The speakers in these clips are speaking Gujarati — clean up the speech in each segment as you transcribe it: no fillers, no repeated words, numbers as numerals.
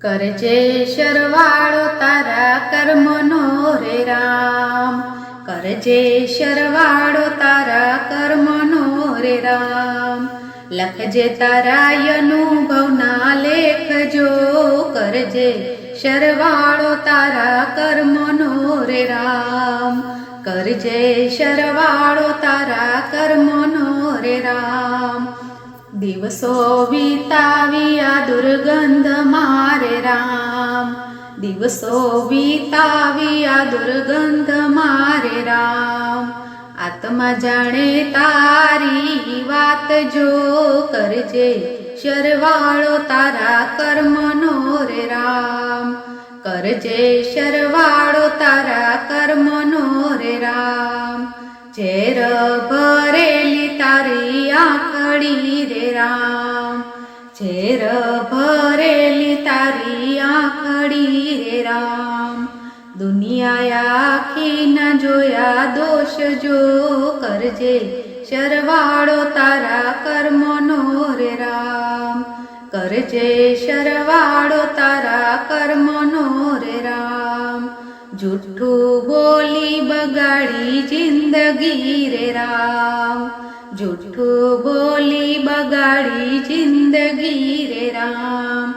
કરજે સરવાળો તારા કર્મનો રે રામ, કરજે સરવાળો તારા કર્મનો રે રામ. લખજે તારા અનુભવના લેખજો, કરજે સરવાળો તારા કર્મનો રે રામ, કરજે સરવાળો તારા કર્મનો રે રામ. દિવસો વીતાવ્યા દુર્ગંધ મારે રામ, દિવસો વીતાવ્યા દુર્ગંધ મારે રામ. આત્મા જાણે તારી વાત જો, કરજે સરવાળો તારા કર્મનો રે રામ, કરજે સરવાળો તારા કર્મનો રે રામ. ઝેર ભરેલી તારી આંખડી રે રામ, ઝેર ભરેલી તારી આંખડી રે રામ. દુનિયા આખી ન જોયા દોષ જો, કરજે સરવાળો તારા કર્મનો રે રામ, કરજે સરવાળો તારા કર્મનો રે રામ. જૂઠું બોલી બગાડી જિંદગી રે રામ, જૂઠું બોલી બગાડી જિંદગી રે રામ.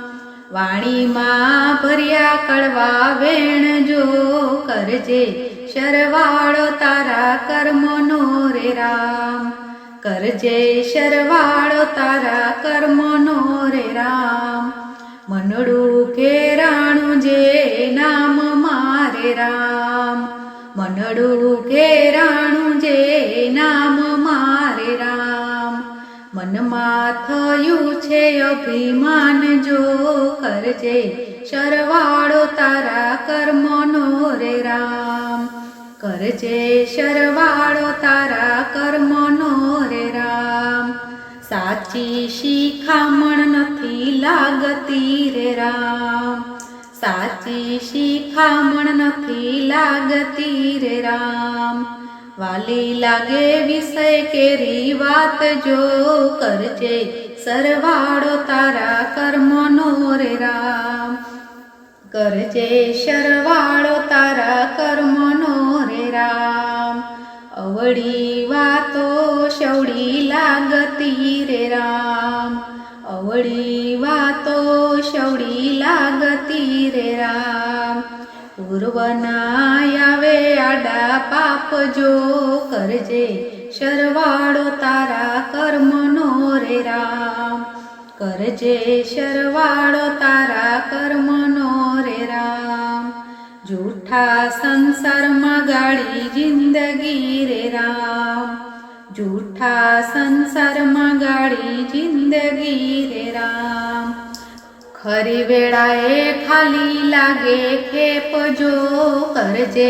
વાણીમાં ભર્યા કડવા વેણ જો, કરજે સરવાળો તારા કર્મનો રે રામ, કરજે સરવાળો તારા કર્મનો રે રામ. મનડું ઘેરાણું જે નામ મારે રામ, મનડું ઘેરાણું જે નામ મારે રામ. મનમાં થયું છે અભિમાન જો, કરજે સરવાળો તારા કર્મનો રે રામ, કરજે સરવાળો તારા કર્મનો રે રામ. સાચી શિખામણ નથી લાગતી રે રામ, સાચી શિખામણ નથી લાગતી રે રામ. વાલી લાગે વિષય કેરી વાત જો, કરજે સરવાળો તારા કર્મનો રે રામ, કરજે સરવાળો તારા કર્મનો રે રામ. અવળી વાતો સવળી લાગતી રે રામ, અવળી વાતો સવળી લાગતી રે રામ. પૂર્વના આવે આડા પાપ જો, કરજે સરવાળો તારા કર્મનો રે રામ, કરજે સરવાળો તારા કર્મનો રે રામ. જૂઠા સંસારમાં ગાળી જિંદગી રે રામ, જૂઠા સંસારમાં ગાળી જિંદગી રે રામ. ખરી વેળાએ ખાલી લાગે ખેપ જો, કરજે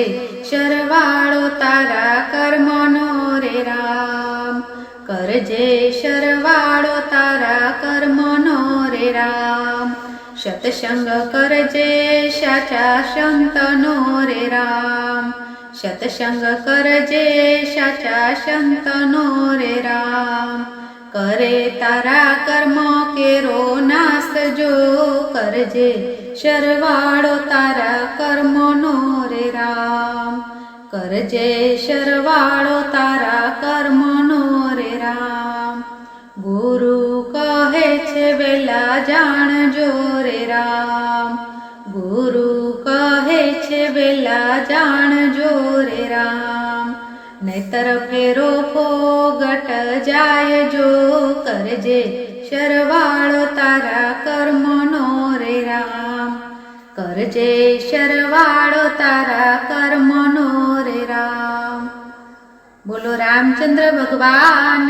સરવાળો તારા કર્મનો રે રામ, કરજે સરવાળો તારા કર્મનો રે રામ. સત્સંગ કરજે સાચા સંતનો રે રામ, સત્સંગ કરજે સાચા સંતનો રે રામ. કરે તારા કર્મ કેરો નાશ જો, કરજે સરવાળો તારા કર્મનો રે રામ, કરજે સરવાળો તારા કર્મનો રે રામ. ગુરુ કહે છે વેલા જાણજો રે રામ, ગુરુ કહે છે વેલા જાણજો રે રામ. નહીતર ફેરો ફોગટ જાય જો, કરજે સરવાળો તારા કર્મનો રે રામ, કરજે સરવાળો તારા કર્મનો રે રામ. બોલો રામચંદ્ર ભગવાન